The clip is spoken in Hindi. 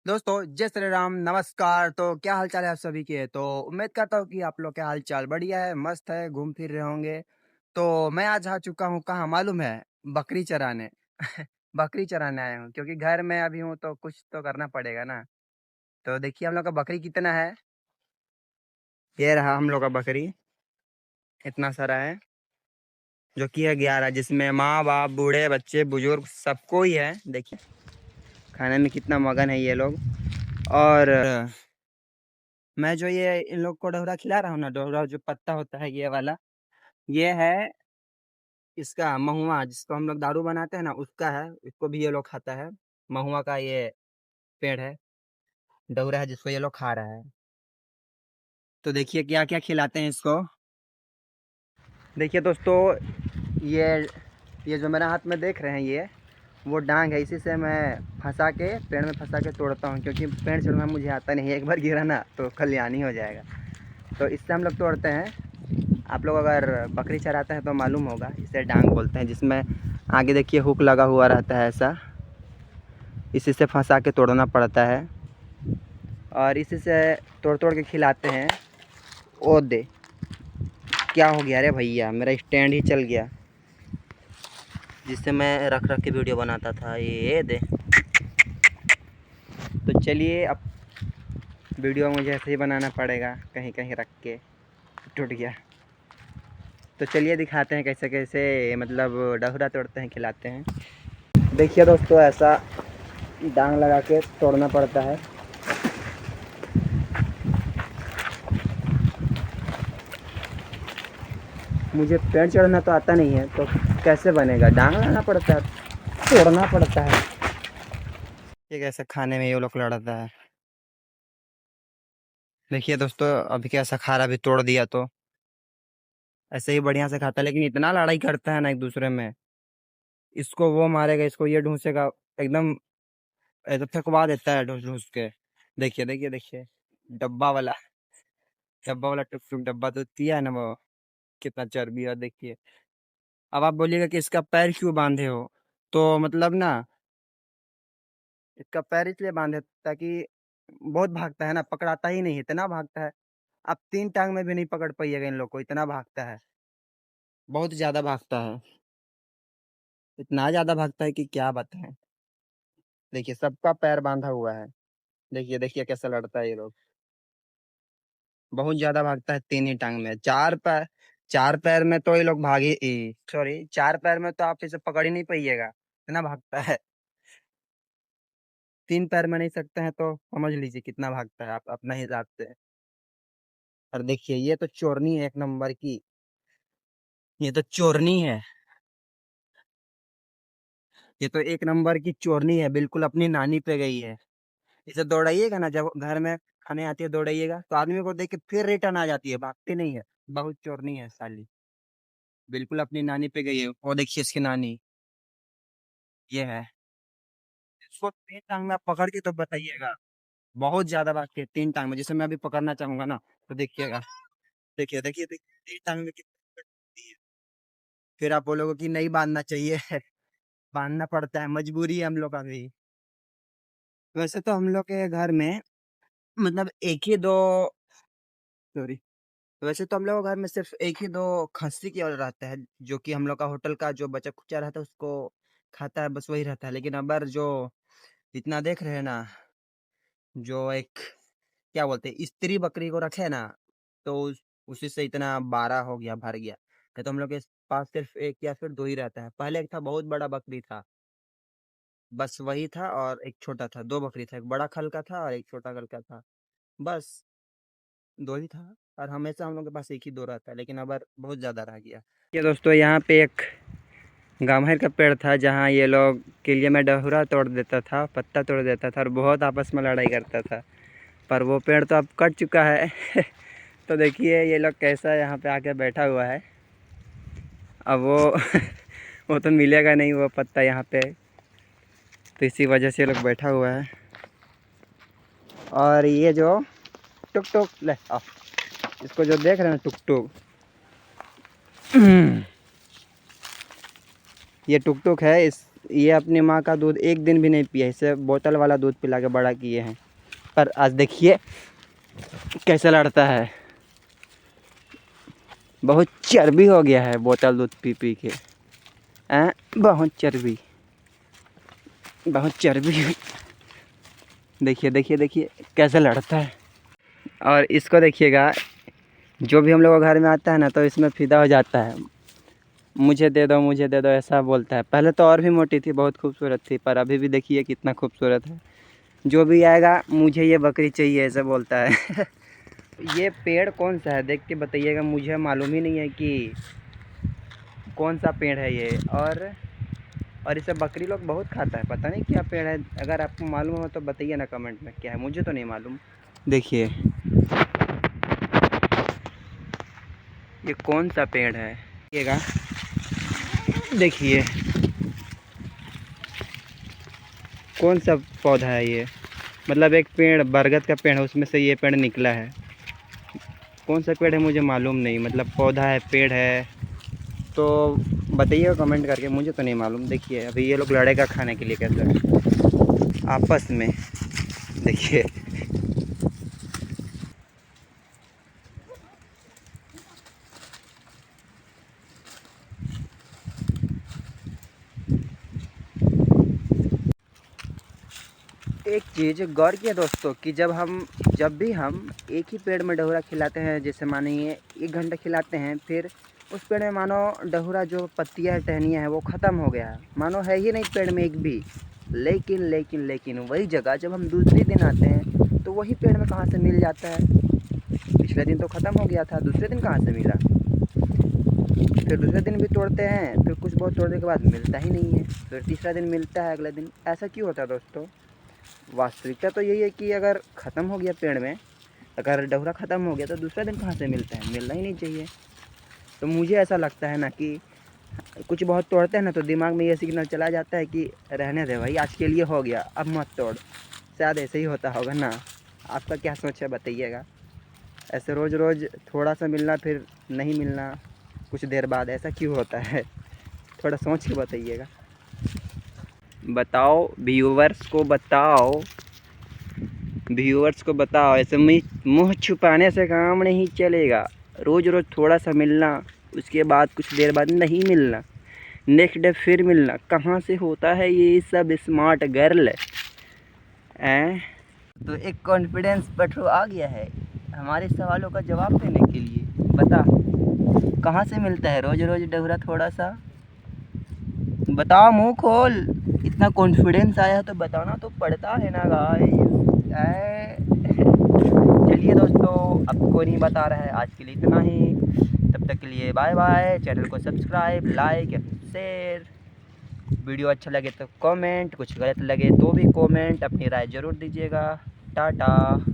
दोस्तों जय श्री राम नमस्कार। तो क्या हाल चाल है आप सभी के। तो उम्मीद करता हूँ कि आप लोग के हाल चाल बढ़िया है, मस्त है, घूम फिर रहे होंगे। तो मैं आज आ चुका हूँ कहाँ मालूम है, बकरी चराने। बकरी चराने आया हूँ क्योंकि घर में अभी हूँ तो कुछ तो करना पड़ेगा ना। तो देखिए हम लोग का बकरी कितना है। ये रहा हम लोग का बकरी, इतना सारा है जो कि है 11, जिसमें माँ बाप बूढ़े बच्चे बुजुर्ग सबको ही है। देखिए खाने में कितना मगन है ये लोग। और मैं जो ये इन लोग को डोरा खिला रहा हूँ ना, डोरा जो पत्ता होता है ये वाला, ये है इसका महुआ, जिसको हम लोग दारू बनाते हैं ना, उसका है। इसको भी ये लोग खाता है। महुआ का ये पेड़ है, डोरा है जिसको ये लोग खा रहा है। तो देखिए क्या क्या खिलाते हैं इसको। देखिए दोस्तों, ये ये जो मेरे हाथ में देख रहे हैं, ये वो डांग है। इसी से मैं फंसा के पेड़ में फंसा के तोड़ता हूँ, क्योंकि पेड़ चढ़ना मुझे आता नहीं है। एक बार गिरा ना तो कल्याणी हो जाएगा। तो इससे हम लोग तोड़ते हैं। आप लोग अगर बकरी चराते हैं तो मालूम होगा, इसे डांग बोलते हैं। जिसमें आगे देखिए हुक लगा हुआ रहता है ऐसा, इसी से फंसा के तोड़ना पड़ता है और इसी से तोड़ तोड़ के खिलाते हैं। ओ दे, क्या हो गया रे भैया, मेरा स्टैंड ही चल गया जिससे मैं रख रख के वीडियो बनाता था। ये दे। तो चलिए अब वीडियो मुझे ऐसे ही बनाना पड़ेगा, कहीं कहीं रख के टूट गया। तो चलिए दिखाते हैं कैसे कैसे मतलब डहुरा तोड़ते हैं, खिलाते हैं। देखिए दोस्तों, ऐसा डांग लगा के तोड़ना पड़ता है। मुझे पेड़ चढ़ना तो आता नहीं है, तो कैसे बनेगा, डांग लगाना पड़ता है, तोड़ना पड़ता है। ये कैसे खाने में ये लोग लड़ता है। देखिए दोस्तों, अभी कैसा खा रहा, भी तोड़ दिया तो ऐसे ही बढ़िया से खाता है, लेकिन इतना लड़ाई करता है ना एक दूसरे में। इसको वो मारेगा, इसको ये ढूंसेगा, एकदम ऐसे फेंकवा देता है ढूंस ढूंस के। देखिए देखिए देखिए, डब्बा वाला, डब्बा वाला टुक टुक डब्बा तो दिया है ना वो, कितना चर्बी है देखिए। अब आप बोलिएगा कि इसका पैर क्यों बांधे हो, तो मतलब ना, इसका पैर इसलिए बांधे ताकि बहुत भागता है ना, पकड़ाता ही नहीं, इतना भागता है। आप 3 टांग में भी नहीं पकड़ पाइएगा इन लोग को, इतना भागता है। बहुत ज्यादा भागता है, इतना ज्यादा भागता है कि क्या बताएं। देखिए सबका पैर बांधा हुआ है। देखिए देखिए कैसे लड़ता है ये लोग। बहुत ज्यादा भागता है 3 ही टांग में। 4 पैर, 4 पैर में तो ये लोग भागे, सॉरी 4 पैर में तो आप इसे पकड़ ही नहीं पाइएगा, इतना भागता है। 3 पैर में नहीं सकते हैं तो समझ लीजिए कितना भागता है, आप अपना हिसाब से। और देखिए ये तो चोरनी है एक नंबर की, ये तो चोरनी है। ये तो एक नंबर की चोरनी है, बिल्कुल अपनी नानी पे गई है। इसे दौड़ाइएगा ना, जब घर में खाने आती है दौड़ाइएगा तो आदमी को देख के फिर रिटर्न आ जाती है, भागती नहीं है। बहुत चोरनी है साली, बिल्कुल अपनी नानी पे गई है। वो देखिए इसकी नानी, ये है। इसको 3 टांग में आप पकड़ के तो बताइएगा। बहुत ज्यादा भागती है 3 टांग में, जैसे मैं अभी पकड़ना चाहूंगा ना तो देखिएगा। देखिए देखिए देखिए 3 टांग में कितनी भागती है। फिर आप बोलोगे कि नहीं बांधना चाहिए। बांधना पड़ता है, मजबूरी है हम लोग का भी। वैसे तो हम लोग के घर में मतलब एक ही दो, सॉरी, वैसे तो हम लोग के घर में सिर्फ एक ही दो खस्सी केवल रहता है, जो कि हम लोग का होटल का जो बचा खुचा रहता है उसको खाता है, बस वही रहता है। लेकिन अबर जो इतना देख रहे हैं ना, जो एक क्या बोलते हैं स्त्री बकरी को रखे ना, तो उसी से इतना 12 हो गया, भर गया। नहीं तो हम लोग के पास सिर्फ एक या फिर दो ही रहता है। पहले एक था, बहुत बड़ा बकरी था, बस वही था, और एक छोटा था। 2 बकरी था, एक बड़ा खल का था और एक छोटा खल का था, बस 2 ही था। और हमेशा हम लोग के पास एक ही दो रहता है, लेकिन अब बहुत ज़्यादा रह गया। ये दोस्तों, यहाँ पे एक गाम्हर का पेड़ था, जहाँ ये लोग के लिए मैं डहुरा तोड़ देता था, पत्ता तोड़ देता था और बहुत आपस में लड़ाई करता था। पर वो पेड़ तो अब कट चुका है। तो देखिए ये लोग कैसा यहाँ पे आके बैठा हुआ है। अब वो वो तो मिलेगा नहीं वो पत्ता यहाँ पे, तो इसी वजह से ये लोग बैठा हुआ है। और ये जो टुक टुक ले आओ, इसको जो देख रहे हैं टुक टुक, ये टुक टुक है। ये अपनी माँ का दूध एक दिन भी नहीं पिया, इसे बोतल वाला दूध पिला के बड़ा किए हैं। पर आज देखिए कैसे लड़ता है, बहुत चर्बी हो गया है बोतल दूध पी पी के। बहुत चर्बी, बहुत चर्बी। देखिए देखिए देखिए कैसे लड़ता है। और इसको देखिएगा, जो भी हम लोग घर में आता है ना तो इसमें फिदा हो जाता है, मुझे दे दो मुझे दे दो ऐसा बोलता है। पहले तो और भी मोटी थी, बहुत खूबसूरत थी, पर अभी भी देखिए कितना खूबसूरत है। जो भी आएगा मुझे ये बकरी चाहिए ऐसा बोलता है। ये पेड़ कौन सा है देख के बताइएगा, मुझे मालूम ही नहीं है कि कौन सा पेड़ है ये। और इसे बकरी लोग बहुत खाता है, पता नहीं क्या पेड़ है। अगर आपको मालूम हो तो बताइए ना कमेंट में क्या है, मुझे तो नहीं मालूम। देखिए ये कौन सा पेड़ है, देखिएगा, देखिए कौन सा पौधा है ये। मतलब एक पेड़ बरगद का पेड़ है, उसमें से ये पेड़ निकला है। कौन सा पेड़ है मुझे मालूम नहीं, मतलब पौधा है पेड़ है तो बताइएगा कमेंट करके, मुझे तो नहीं मालूम। देखिए अभी ये लोग लड़ेगा खाने के लिए कैसे आपस में, देखिए। एक चीज़ गौर किया दोस्तों कि जब भी हम एक ही पेड़ में डहुरा खिलाते हैं, जैसे मानिए 1 घंटा खिलाते हैं, फिर उस पेड़ में मानो डहुरा जो पत्तियाँ टहनियाँ हैं वो ख़त्म हो गया है, मानो है ही नहीं पेड़ में एक भी। लेकिन लेकिन लेकिन वही जगह जब हम दूसरे दिन आते हैं तो वही पेड़ में कहाँ से मिल जाता है। पिछले दिन तो ख़त्म हो गया था, दूसरे दिन कहाँ से मिला। फिर दूसरे दिन भी तोड़ते हैं, फिर कुछ बहुत तोड़ने के बाद मिलता ही नहीं है, फिर तीसरा दिन मिलता है, अगले दिन। ऐसा क्यों होता है दोस्तों। वास्तविकता तो यही है कि अगर ख़त्म हो गया पेड़ में, अगर डहुरा ख़त्म हो गया तो दूसरा दिन कहाँ से मिलता है, मिलना ही नहीं चाहिए। तो मुझे ऐसा लगता है ना कि कुछ बहुत तोड़ते हैं ना तो दिमाग में ये सिग्नल चला जाता है कि रहने दे भाई, आज के लिए हो गया, अब मत तोड़। शायद ऐसे ही होता होगा ना। आपका क्या सोच है बताइएगा। ऐसे रोज़ रोज़ थोड़ा सा मिलना फिर नहीं मिलना कुछ देर बाद, ऐसा क्यों होता है, थोड़ा सोच के बताइएगा। बताओ व्यूवर्स को बताओ, व्यूवर्स को बताओ। ऐसे मुँह छुपाने से काम नहीं चलेगा। रोज़ रोज़ थोड़ा सा मिलना, उसके बाद कुछ देर बाद नहीं मिलना, नेक्स्ट डे फिर मिलना, कहाँ से होता है ये सब स्मार्ट गर्ल। तो एक कॉन्फिडेंस पटरू आ गया है हमारे सवालों का जवाब देने के लिए। बता कहाँ से मिलता है रोज़ रोज़ डहुरा थोड़ा सा, बताओ मुँह खोल। इतना कॉन्फिडेंस आया तो बताना तो पड़ता है ना गाइस। चलिए दोस्तों, अब कोई नहीं बता रहा है, आज के लिए इतना ही। तब तक के लिए बाय बाय। चैनल को सब्सक्राइब, लाइक, शेयर। वीडियो अच्छा लगे तो कमेंट, कुछ गलत लगे तो भी कमेंट, अपनी राय ज़रूर दीजिएगा। टाटा।